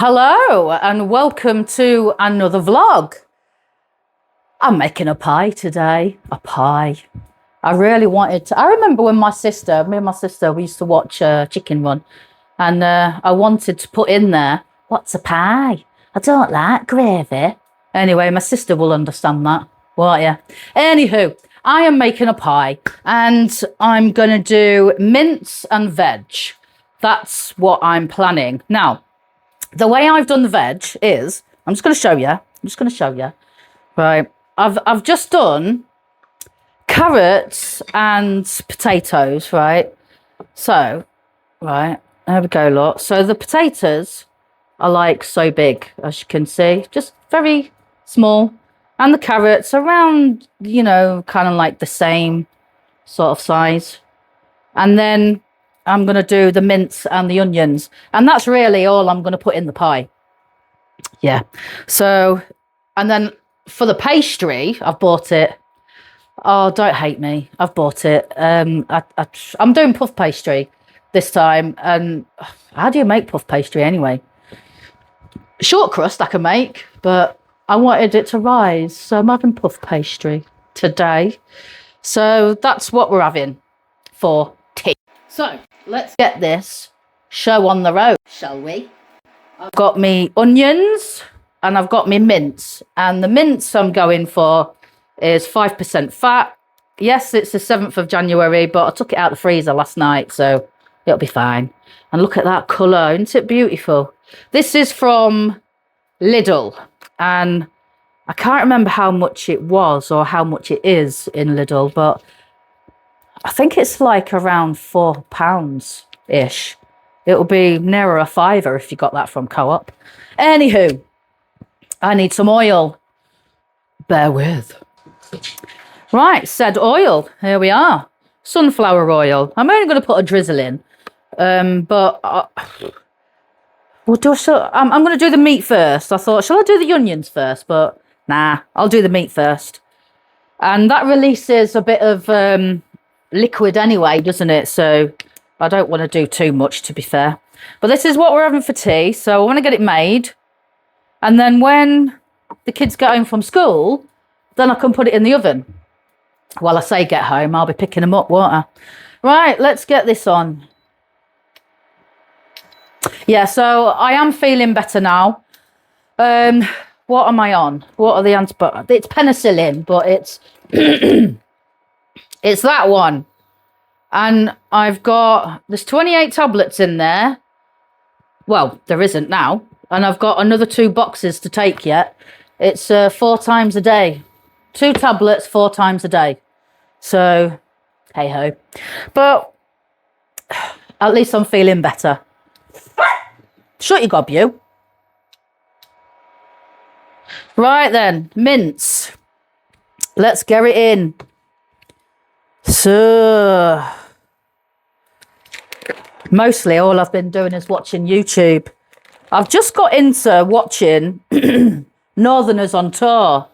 Hello and welcome to another vlog. I'm making a pie today, a pie. I really wanted to, I remember when me and my sister, we used to watch Chicken Run, and I wanted to put in there, what's a pie? I don't like gravy. Anyway, my sister will understand that, won't you? Anywho, I am making a pie and I'm going to do mince and veg. That's what I'm planning. Now, the way I've done the veg is, I'm just going to show you. Right. I've just done carrots and potatoes, right? So, right, there we go, look. So the potatoes are like so big, as you can see, just very small. And the carrots around, you know, kind of like the same sort of size. And then I'm going to do the mince and the onions. And that's really all I'm going to put in the pie. Yeah. So, and then for the pastry, I've bought it. Oh, don't hate me. I've bought it. I'm doing puff pastry this time. And how do you make puff pastry anyway? Short crust I can make, but I wanted it to rise. So I'm having puff pastry today. So that's what we're having for tea. So let's get this show on the road, shall we? I've got me onions and I've got me mince. And the mince I'm going for is 5% fat. Yes, it's the 7th of January, but I took it out of the freezer last night, so it'll be fine. And look at that colour, isn't it beautiful? This is from Lidl, and I can't remember how much it was or how much it is in Lidl, but I think it's like around £4-ish. It'll be nearer a fiver if you got that from Co-op. Anywho, I need some oil. Bear with. Right, said oil. Here we are. Sunflower oil. I'm only going to put a drizzle in. But I'm going to do the meat first. I thought, shall I do the onions first? But nah, I'll do the meat first. And that releases a bit of liquid anyway, doesn't it? So I don't want to do too much, to be fair. But this is what we're having for tea. So I want to get it made. And then when the kids get home from school, then I can put it in the oven. Well, I say get home, I'll be picking them up, won't I? Right, let's get this on. Yeah, so I am feeling better now. What am I on? What are the antibiotics? It's penicillin, but it's it's that one. And there's 28 tablets in there. Well, there isn't now. And I've got another 2 boxes to take yet. It's 4 times a day. 2 tablets, 4 times a day. So, hey ho. But at least I'm feeling better. Shut your gob, you. Right then, mince. Let's get it in. So, mostly all I've been doing is watching YouTube. I've just got into watching Northerners on Tour.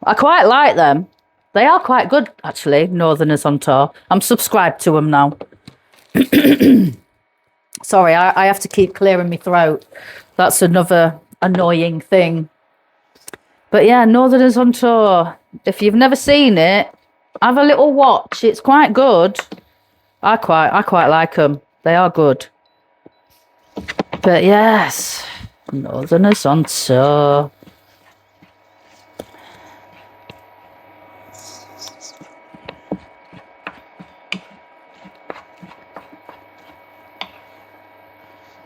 I quite like them. They are quite good, actually, Northerners on Tour. I'm subscribed to them now. Sorry, I have to keep clearing my throat. That's another annoying thing. But yeah, Northerners on Tour. If you've never seen it, have a little watch. It's quite good. I quite like them. They are good. But yes, Northerners on Tour.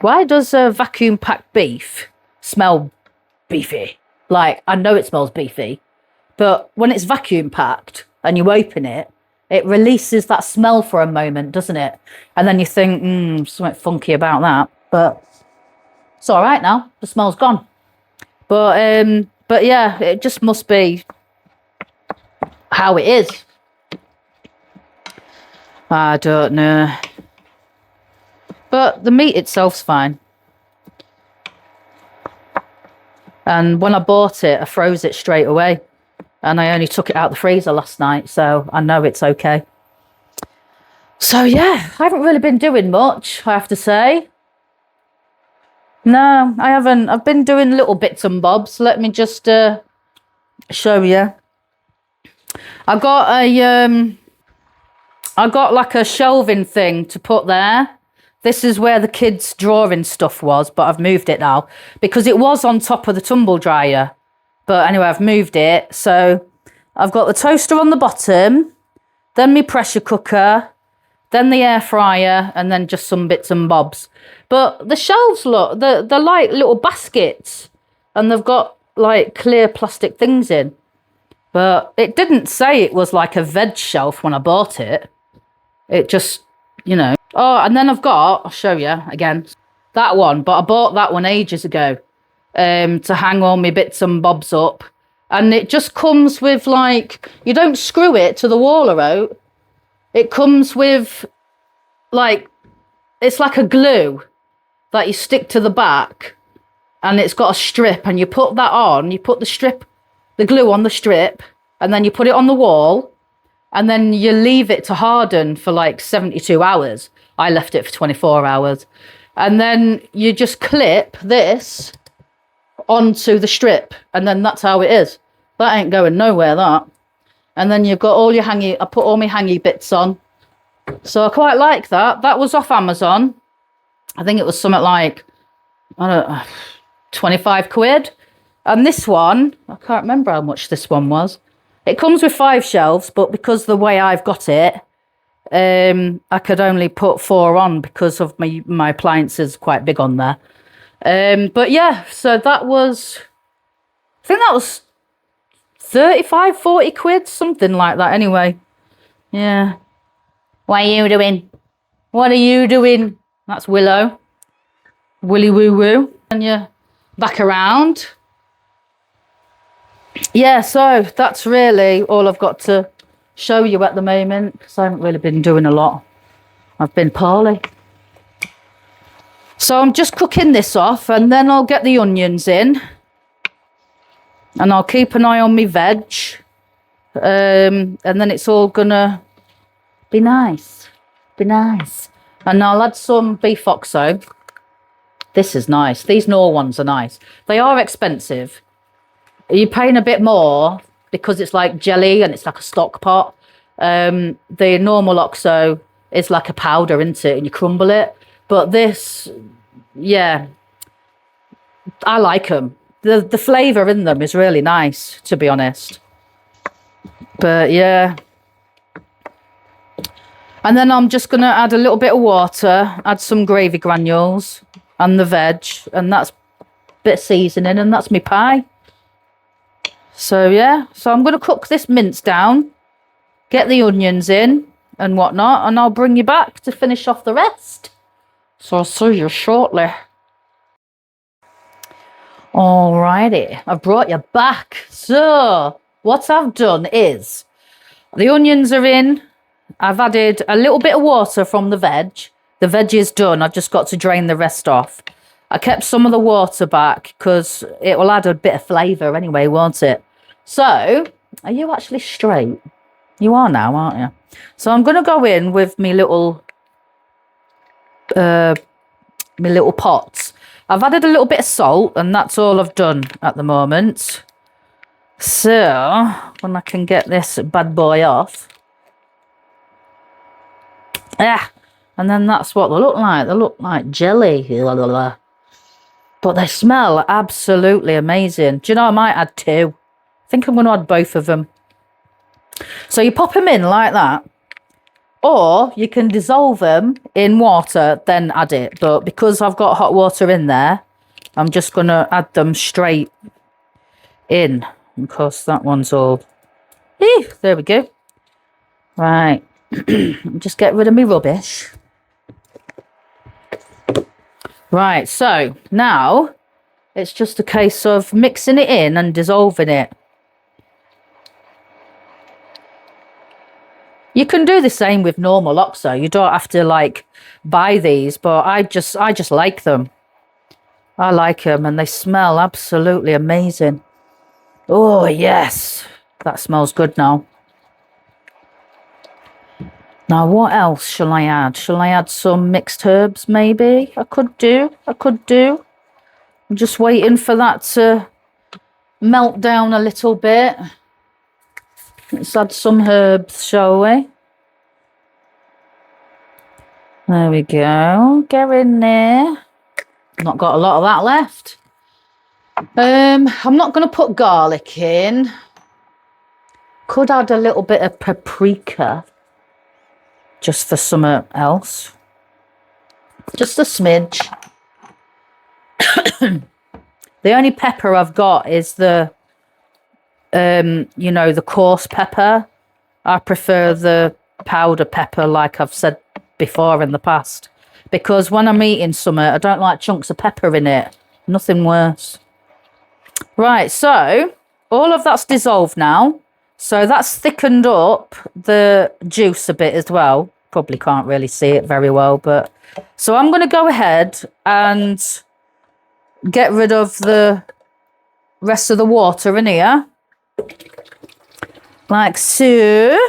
Why does a vacuum packed beef smell beefy? Like, I know it smells beefy, but when it's vacuum packed and you open it, it releases that smell for a moment, doesn't it? And then you think, something funky about that. But it's all right now. The smell's gone. But yeah, it just must be how it is. I don't know. But the meat itself's fine. And when I bought it, I froze it straight away. And I only took it out the freezer last night, so I know it's okay. So yeah, I haven't really been doing much, I have to say. No, I haven't. I've been doing little bits and bobs. Let me just show you. I got like a shelving thing to put there. This is where the kids' drawing stuff was, but I've moved it now because it was on top of the tumble dryer. But anyway, I've moved it. So I've got the toaster on the bottom, then my pressure cooker, then the air fryer, and then just some bits and bobs. But the shelves, look, they're like little baskets, and they've got like clear plastic things in. But it didn't say it was like a veg shelf when I bought it. It just, you know. Oh, and then I'll show you again, that one. But I bought that one ages ago to hang all my bits and bobs up. And it just comes with like, you don't screw it to the wall or out. It comes with like, it's like a glue that you stick to the back. And it's got a strip, and you put that on, you put the glue on the strip, and then you put it on the wall, and then you leave it to harden for like 72 hours. I left it for 24 hours. And then you just clip this onto the strip, and then that's how it is. That ain't going nowhere, that. And then you've got all your I put all my hangy bits on. So I quite like that. That was off Amazon. I think it was something like, I don't know, 25 quid. And this one, I can't remember how much this one was. It comes with 5 shelves, but because the way I've got it, I could only put 4 on because of my appliances quite big on there. But yeah, so that was, I think that was 35, 40 quid, something like that anyway. Yeah. What are you doing? What are you doing? That's Willow. Willy woo woo. And you're back around. Yeah, so that's really all I've got to show you at the moment, because I haven't really been doing a lot. I've been poorly. So I'm just cooking this off, and then I'll get the onions in. And I'll keep an eye on my veg. And then it's all gonna be nice. Be nice. And I'll add some beef oxo. This is nice. These Knorr ones are nice. They are expensive. You're paying a bit more because it's like jelly and it's like a stock pot. The normal oxo is like a powder, isn't it? And you crumble it. But this, yeah, I like them. The flavour in them is really nice, to be honest. But yeah. And then I'm just going to add a little bit of water, add some gravy granules and the veg, and that's a bit of seasoning, and that's my pie. So yeah, so I'm going to cook this mince down, get the onions in and whatnot, and I'll bring you back to finish off the rest. So I'll see you shortly. Alrighty, I've brought you back. So what I've done is, the onions are in. I've added a little bit of water from the veg. The veg is done. I've just got to drain the rest off. I kept some of the water back because it will add a bit of flavour anyway, won't it? So, are you actually straight? You are now, aren't you? So I'm going to go in with my little pots. I've added a little bit of salt, and that's all I've done at the moment. So, when I can get this bad boy off. Yeah, and then that's what they look like. They look like jelly. But they smell absolutely amazing. Do you know, I might add 2. I think I'm going to add both of them. So you pop them in like that. Or you can dissolve them in water, then add it. But because I've got hot water in there, I'm just going to add them straight in. Because that one's all... there we go. Right. Just get rid of my rubbish. Right, so now it's just a case of mixing it in and dissolving it. You can do the same with normal oxo. You don't have to like buy these, but I just like them. I like them, and they smell absolutely amazing. Oh yes, that smells good now. Now, what else shall I add? Shall I add some mixed herbs, maybe? I could do. I'm just waiting for that to melt down a little bit. Let's add some herbs, shall we? There we go. Get in there. Not got a lot of that left. I'm not going to put garlic in. Could add a little bit of paprika. Just for something else. Just a smidge. The only pepper I've got is the, you know, the coarse pepper. I prefer the powder pepper, like I've said before in the past. Because when I'm eating something, I don't like chunks of pepper in it. Nothing worse. Right, so all of that's dissolved now. So that's thickened up the juice a bit as well. Probably can't really see it very well, but... So I'm going to go ahead and get rid of the rest of the water in here. Like so. It'd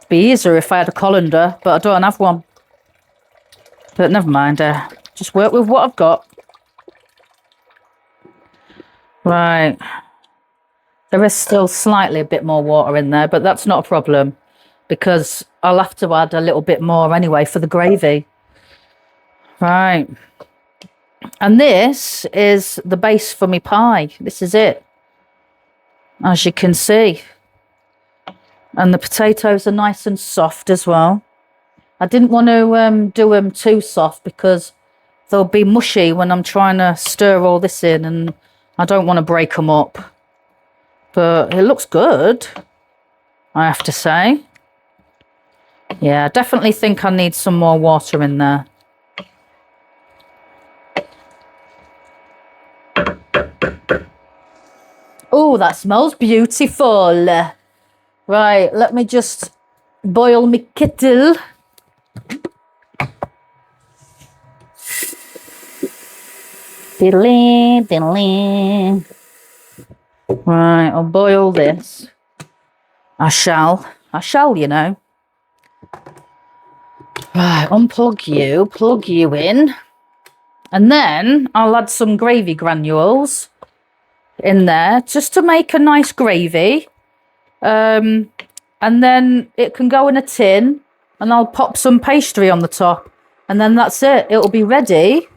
be easier if I had a colander, but I don't have one. But never mind, just work with what I've got. Right. There is still slightly a bit more water in there, but that's not a problem because I'll have to add a little bit more anyway for the gravy. Right. And this is the base for my pie. This is it. As you can see. And the potatoes are nice and soft as well. I didn't want to do them too soft because they'll be mushy when I'm trying to stir all this in and I don't want to break them up. But it looks good, I have to say. Yeah, I definitely think I need some more water in there. Oh, that smells beautiful. Right, let me just boil my kettle. Diddly, diddly. Right, I'll boil this. I shall, you know. Right, plug you in. And then I'll add some gravy granules in there just to make a nice gravy. And then it can go in a tin and I'll pop some pastry on the top. And then that's it. It'll be ready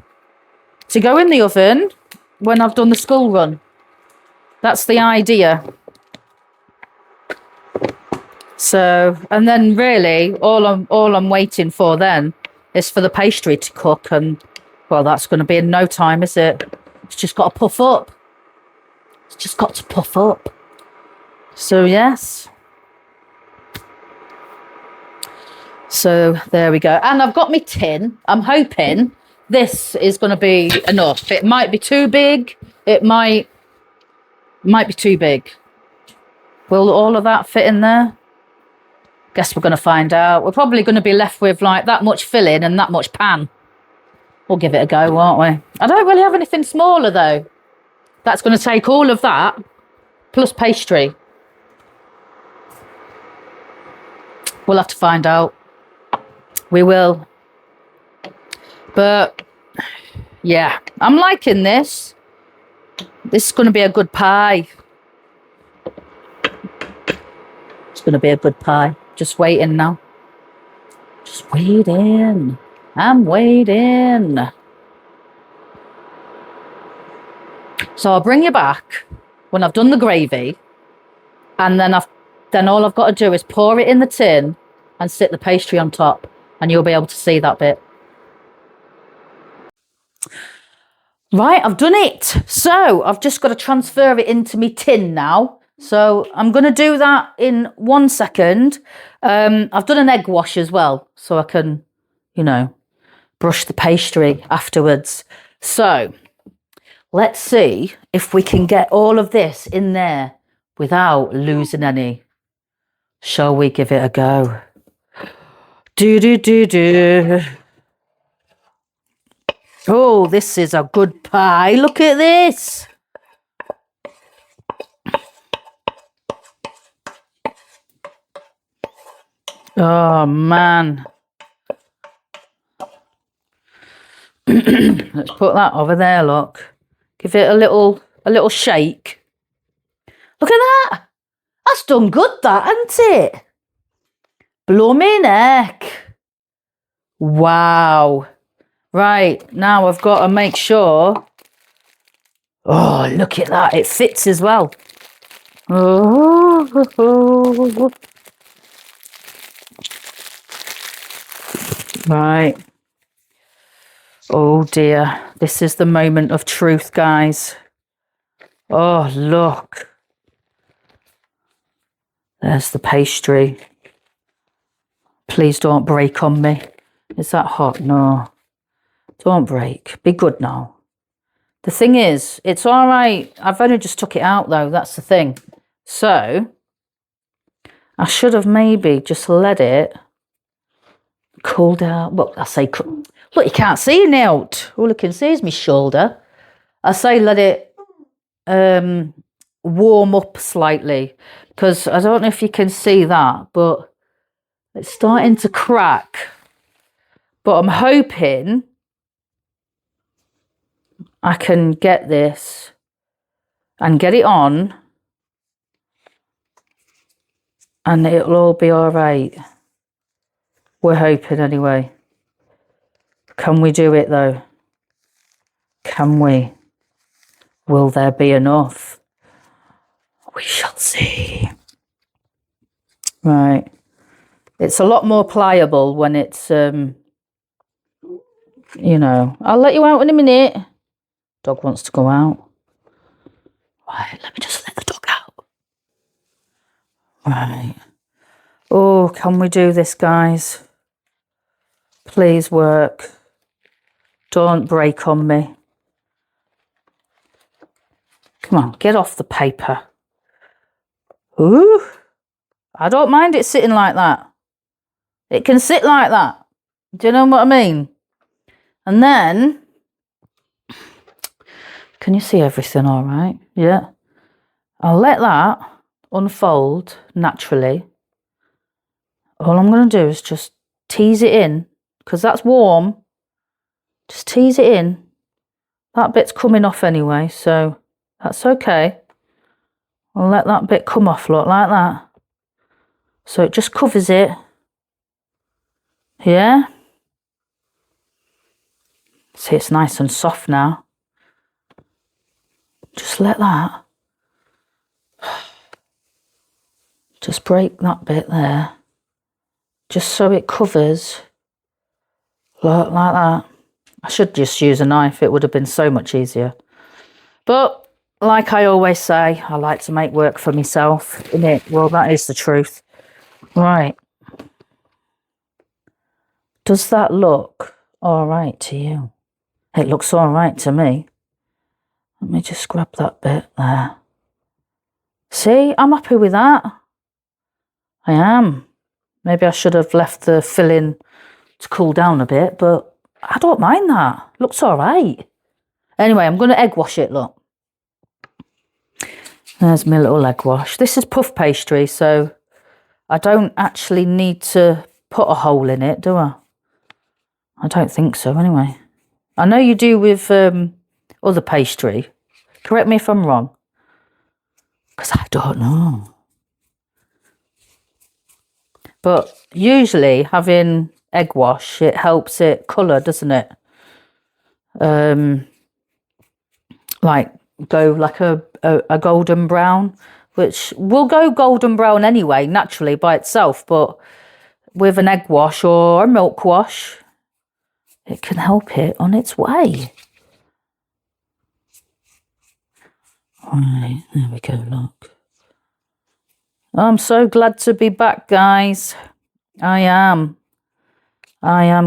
to go in the oven when I've done the school run. That's the idea. So, and then really all I'm waiting for then is for the pastry to cook, and well, that's going to be in no time, is it? It's just got to puff up. It's just got to puff up. So yes. So there we go. And I've got my tin. I'm hoping this is going to be enough. It might be too big. It might be too big. Will all of that fit in there? Guess we're going to find out. We're probably going to be left with like that much filling and that much pan. We'll give it a go, won't we? I don't really have anything smaller though. That's going to take all of that plus pastry. We'll have to find out. We will. But yeah, I'm liking this. This is going to be a good pie. It's going to be a good pie. Just waiting now. Just waiting. I'm waiting. So I'll bring you back when I've done the gravy, and then all I've got to do is pour it in the tin and sit the pastry on top, and you'll be able to see that bit. Right, I've done it. So I've just got to transfer it into my tin now. So I'm going to do that in 1 second. I've done an egg wash as well, so I can, you know, brush the pastry afterwards. So let's see if we can get all of this in there without losing any. Shall we give it a go? Do. Oh, this is a good pie. Look at this. Oh, man. Let's put that over there, look. Give it a little shake. Look at that. That's done good, that, hasn't it? Blooming heck. Wow. Right, now I've got to make sure. Oh, look at that. It fits as well. Oh. Right. Oh dear. This is the moment of truth, guys. Oh, look. There's the pastry. Please don't break on me. Is that hot? No. Don't break. Be good now. The thing is, it's all right. I've only just took it out, though. That's the thing. So, I should have maybe just let it cool down. Well, I say, look, you can't see it now. All I can see is my shoulder. I say let it warm up slightly, because I don't know if you can see that, but it's starting to crack. But I'm hoping I can get this and get it on, and it'll all be all right. We're hoping anyway. Can we do it though? Can we? Will there be enough? We shall see. Right. It's a lot more pliable when it's, you know. I'll let you out in a minute. Dog wants to go out. Right, let me just let the dog out. Right. Oh, can we do this, guys? Please work. Don't break on me. Come on, get off the paper. Ooh, I don't mind it sitting like that. It can sit like that. Do you know what I mean? And then, can you see everything all right? Yeah. I'll let that unfold naturally. All I'm going to do is just tease it in, because that's warm. Just tease it in. That bit's coming off anyway, so that's okay. I'll let that bit come off, look, like that. So it just covers it. Yeah? See, it's nice and soft now. Just let that. Just break that bit there. Just so it covers. Look, like that. I should just use a knife. It would have been so much easier. But like I always say, I like to make work for myself, innit? Well, that is the truth. Right. Does that look all right to you? It looks all right to me. Let me just grab that bit there. See, I'm happy with that. I am. Maybe I should have left the filling to cool down a bit, but I don't mind that. Looks all right. Anyway, I'm going to egg wash it, look. There's my little egg wash. This is puff pastry, so I don't actually need to put a hole in it, do I? I don't think so, anyway. I know you do with other pastry. Correct me if I'm wrong. Because I don't know. But usually having egg wash, it helps it colour, doesn't it? Like go like a golden brown, which will go golden brown anyway, naturally by itself. But with an egg wash or a milk wash, it can help it on its way. Right, there we go, look. I'm so glad to be back, guys. I am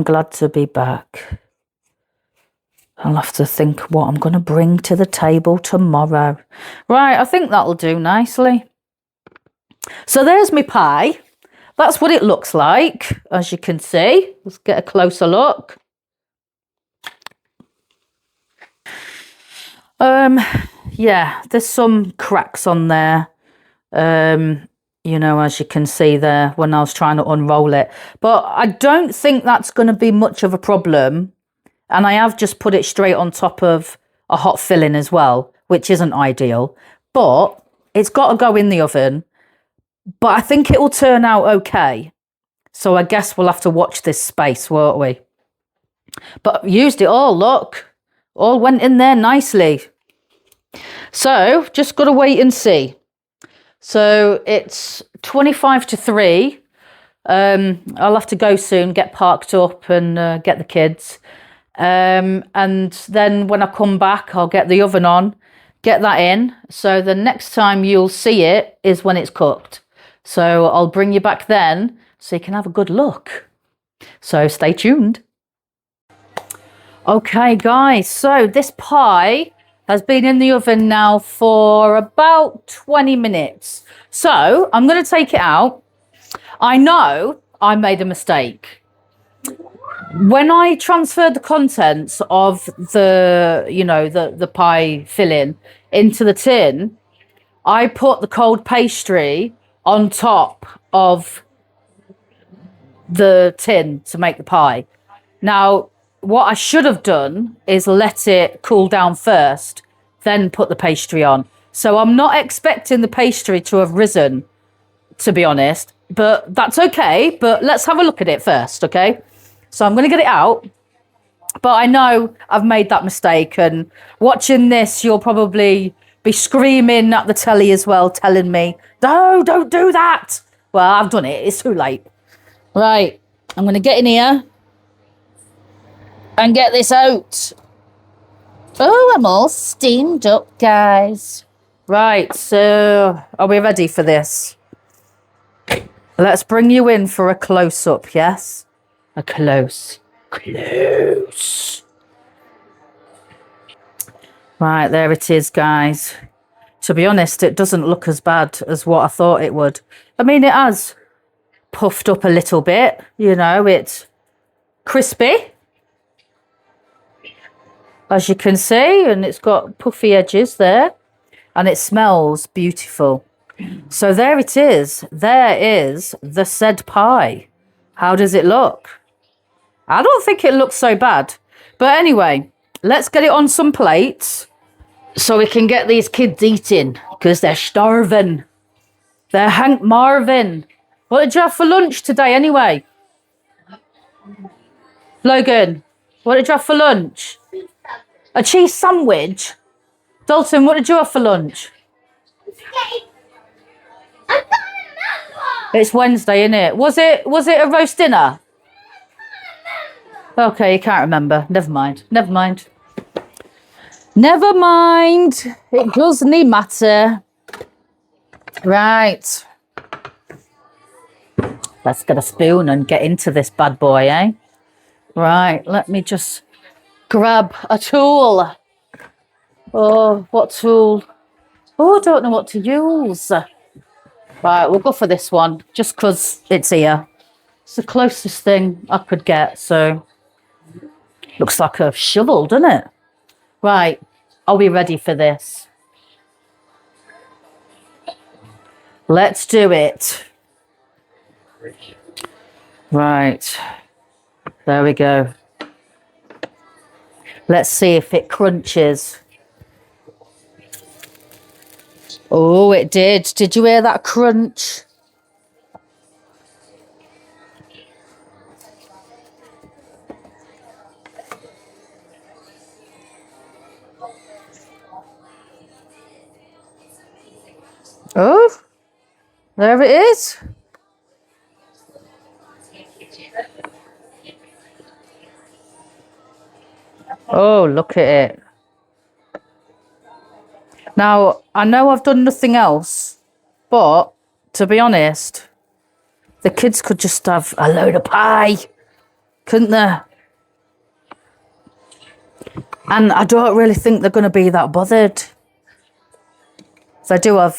glad to be back. I'll have to think what I'm going to bring to the table tomorrow. Right, I think that'll do nicely. So there's my pie. That's what it looks like, as you can see. Let's get a closer look. Yeah, there's some cracks on there. You know, as you can see there when I was trying to unroll it. But I don't think that's going to be much of a problem And I have just put it straight on top of a hot filling as well, which isn't ideal. But it's got to go in the oven. But I think it will turn out okay. So I guess we'll have to watch this space, won't we? But used it all, look. All went in there nicely. So just got to wait and see. So it's 25 to 3. I'll have to go soon, get parked up and get the kids. And then when I come back, I'll get the oven on, get that in. So the next time you'll see it is when it's cooked. So I'll bring you back then so you can have a good look. So stay tuned. Okay, guys, so this pie has been in the oven now for about 20 minutes. So I'm going to take it out. I know I made a mistake. When I transferred the contents of the pie filling into the tin, I put the cold pastry on top of the tin to make the pie. Now, what I should have done is let it cool down first, then put the pastry on. So I'm not expecting the pastry to have risen, to be honest, but that's okay. But let's have a look at it first, okay? So I'm going to get it out, but I know I've made that mistake, and watching this, you'll probably be screaming at the telly as well, telling me, no, don't do that. Well, I've done it. It's too late. Right, I'm going to get in here and get this out. Oh, I'm all steamed up, guys. Right, so are we ready for this? Let's bring you in for a close-up, yes? A close. Right, there it is, guys. To be honest, it doesn't look as bad as what I thought it would. I mean, it has puffed up a little bit, you know, it's crispy, as you can see, and it's got puffy edges there, and it smells beautiful. So there it is. There is the said pie. How does it look? I don't think it looks so bad. But anyway, let's get it on some plates so we can get these kids eating, because they're starving. They're Hank Marvin. What did you have for lunch today anyway? Logan, what did you have for lunch? A cheese sandwich? Dalton, what did you have for lunch? It's Wednesday, isn't it? Was it a roast dinner? Okay, you can't remember. Never mind. Never mind. Never mind. It doesn't matter. Right. Let's get a spoon and get into this bad boy, eh? Right, let me just grab a tool. Oh, what tool? Oh, I don't know what to use. Right, we'll go for this one, just because it's here. It's the closest thing I could get, so... Looks like a shovel, doesn't it? Right, are we ready for this? Let's do it. Right, there we go. Let's see if it crunches. Oh, it did. Did you hear that crunch? Oh, there it is. Oh, look at it. Now, I know I've done nothing else, but to be honest, the kids could just have a load of pie, couldn't they? And I don't really think they're going to be that bothered. They do have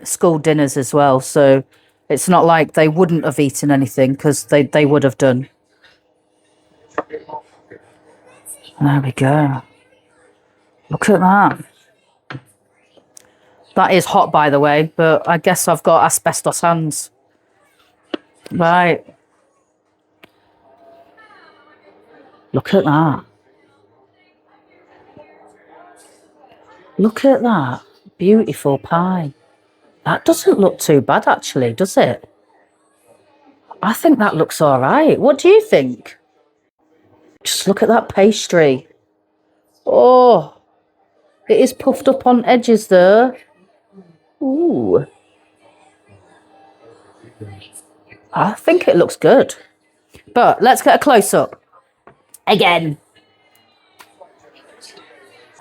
school dinners as well, so it's not like they wouldn't have eaten anything, because they would have done. There we go. Look at that. That is hot, by the way, but I guess I've got asbestos hands. Right. Look at that. Look at that. Beautiful pie. That doesn't look too bad, actually, does it? I think that looks all right. What do you think? Just look at that pastry. Oh, it is puffed up on edges there. Ooh. I think it looks good. But let's get a close-up. Again.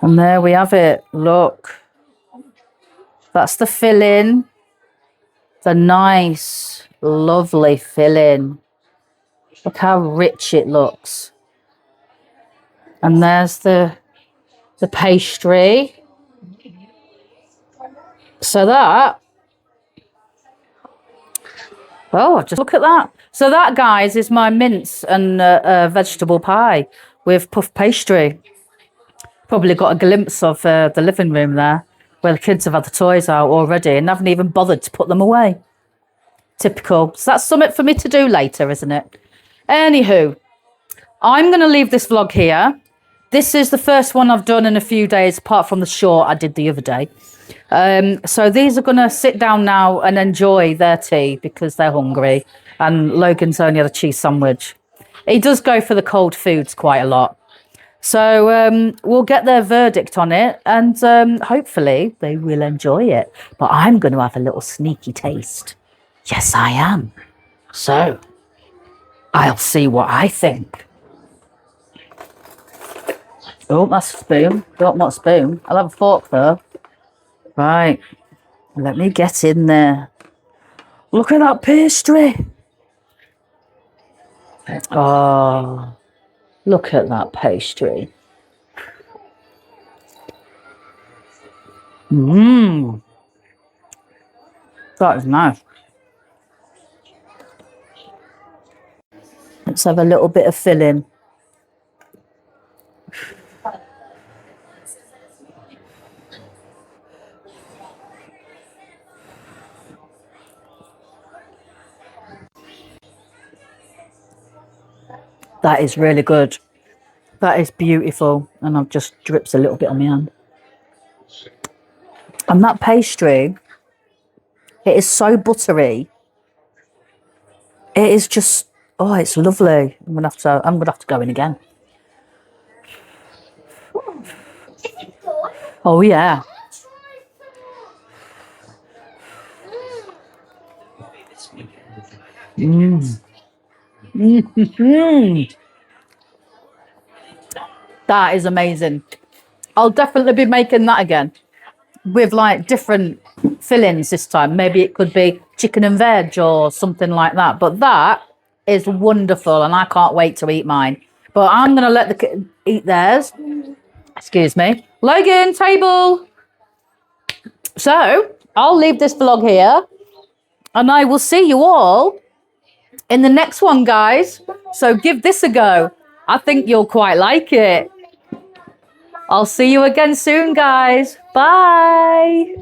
And there we have it. Look. That's the filling. The nice, lovely filling. Look how rich it looks. And there's the pastry. So that, oh, just look at that. So that, guys, is my mince and vegetable pie with puff pastry. Probably got a glimpse of the living room there, where the kids have had the toys out already and haven't even bothered to put them away. Typical. So that's something for me to do later, isn't it? Anywho, I'm going to leave this vlog here. This is the first one I've done in a few days, apart from the short I did the other day. So these are going to sit down now and enjoy their tea because they're hungry. And Logan's only had a cheese sandwich. He does go for the cold foods quite a lot. So we'll get their verdict on it and hopefully they will enjoy it. But I'm going to have a little sneaky taste. Yes, I am. So I'll see what I think. Oh, that's a spoon. Don't want a spoon. I'll have a fork though. Right. Let me get in there. Look at that pastry. Oh, look at that pastry. Mmm. That is nice. Let's have a little bit of filling. That is really good. That is beautiful. And I've just dripped a little bit on my hand. And that pastry, it is so buttery. It is just, oh, it's lovely. I'm gonna have to go in again. Oh yeah. Mmm. Mm-hmm. That is amazing. I'll definitely be making that again with like different fillings this time. Maybe it could be chicken and veg or something like that. But that is wonderful and I can't wait to eat mine. But I'm going to let the kids eat theirs. Excuse me. Logan, table. So I'll leave this vlog here and I will see you all in the next one, guys. So give this a go. I think you'll quite like it. I'll see you again soon, guys. Bye.